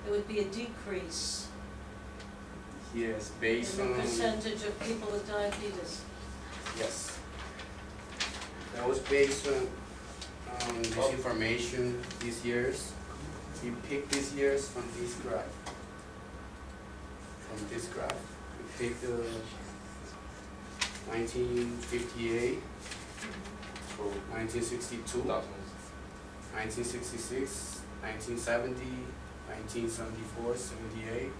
there would be a decrease Yes, in based the on percentage of people with diabetes. yes. That was based on this information these years. We picked these years from this graph. From this graph, we picked 1958, 1962, 1966, 1970, 1974, 78,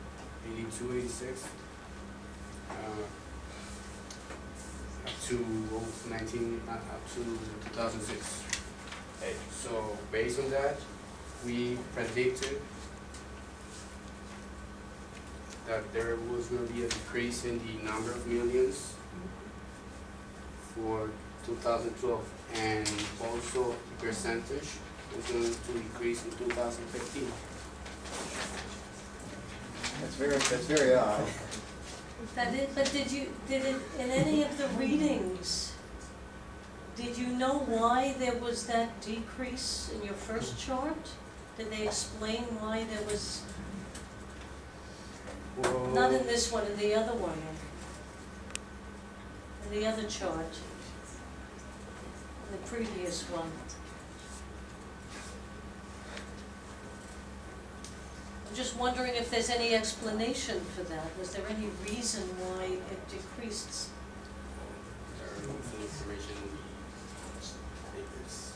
82, 86, up to 2006. So based on that, we predicted that there was going to be a decrease in the number of millions for 2012, and also the percentage was going to decrease in 2015. That's very odd. But did it, in any of the readings, did you know why there was that decrease in your first chart? Did they explain why there was, Well, not in this one, in the other one, in the other chart, in the previous one? I'm just wondering if there's any explanation for that. Was there any reason why it decreased? there are information in the papers.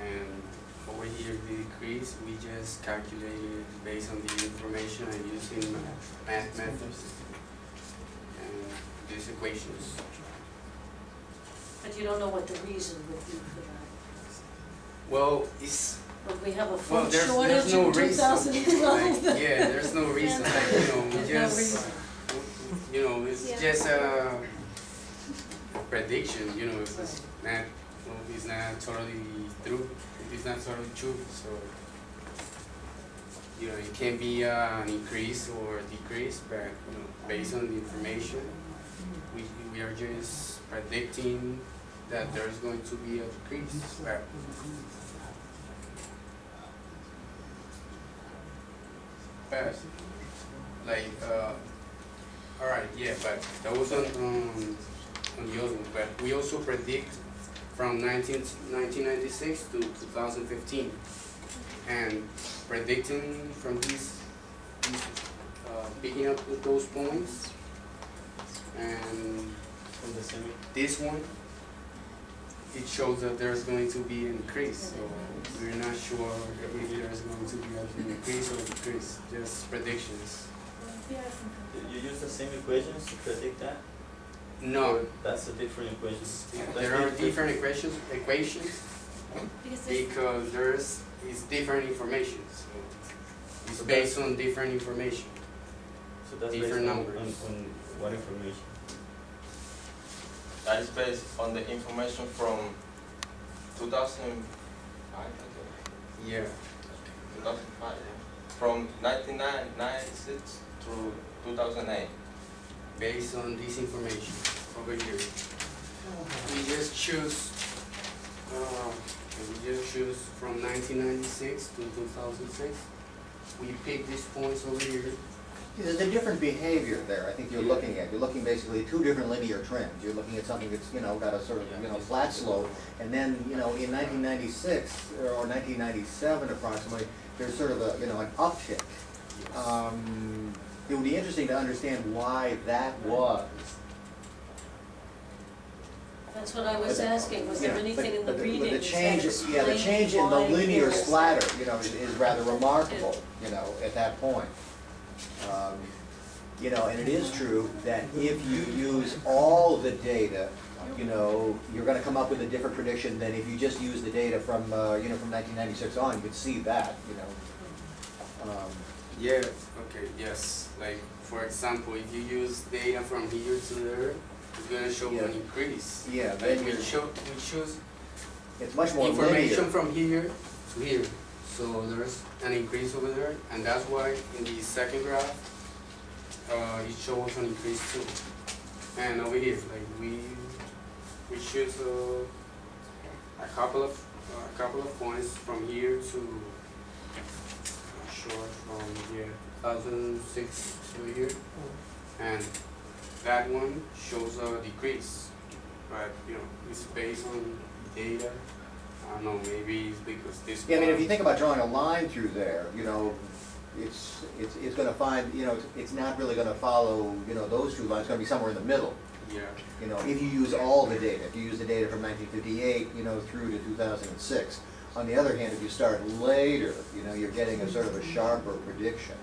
And over here, the decrease, we just calculated based on the information and using math methods and these equations. But you don't know what the reason would be for that. Well, it's But we have a well, food there's shortage no in reason. 2012. Like, yeah, there's no reason. Like, we There's no just reason. It's Yeah. just a prediction. It's not. It's not totally true. It's not totally true. So it can be an increase or a decrease, but based on the information, we are just predicting that there's going to be a decrease. But like, all right, yeah, but that was on the other one. But we also predict from 1996 to 2015, and predicting from these picking up with those points, and From the semi. this one, it shows that there's going to be an increase. So we're not sure if there's going to be an increase or decrease, just predictions. You use the same equations to predict that? No, Or that's a different equation? there are different equations because it's different information. So it's So based on different information. So that's different based numbers. on what information? That is based on the information from 2005, Yeah. 2005, from 1996 through 2008. Based on this information over here. We just choose from 1996 to 2006. We pick these points over here. There's a different behavior there. I think you're looking at. You're looking basically at two different linear trends. You're looking at something that's got a sort of flat slope, and then in 1996 or 1997 approximately, there's sort of an uptick. It would be interesting to understand why that was. That's what I was asking. Was there anything in the readings the change, that the change in the explained why linear there was splatter, is rather remarkable, at that point. And it is true that if you use all the data, you're going to come up with a different prediction than if you just use the data from, from 1996 on. You could see that, Yeah, okay, yes. Like, for example, if you use data from here to there, it's going to show an increase. Yeah, Like, then we choose it's much more information linear. from here to here. So there's an increase over there, and that's why in the second graph, it shows an increase too. And over here, like we choose a couple of points from here to short from yeah, 2006 over here, and that one shows a decrease, but you know, it's based on data. I don't know, maybe it's because this. Yeah, I mean, if one- you think about drawing a line through there, you know, it's gonna find, you know, it's not really gonna follow, you know, those two lines, it's gonna be somewhere in the middle. Yeah, You know, if you use all the data, if you use the data from 1958, you know, through to 2006. On the other hand, if you start later, you know, you're getting a sort of a sharper prediction,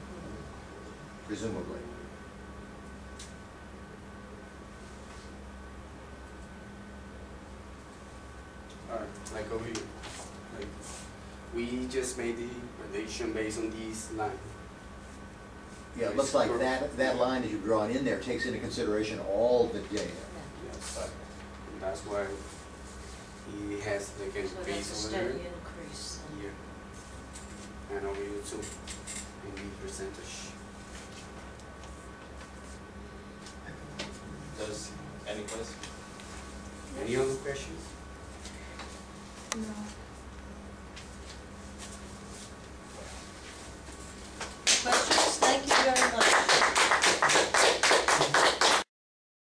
presumably. alright, like over here, like, we just made the prediction based on this line. Yeah, it looks like that line that you've drawn in there takes into consideration all the data. Yes, and that's why he has like an So that's a increase over there. steady increase. then. Yeah. And over here too, in the percentage. Does any question? Any other questions? No.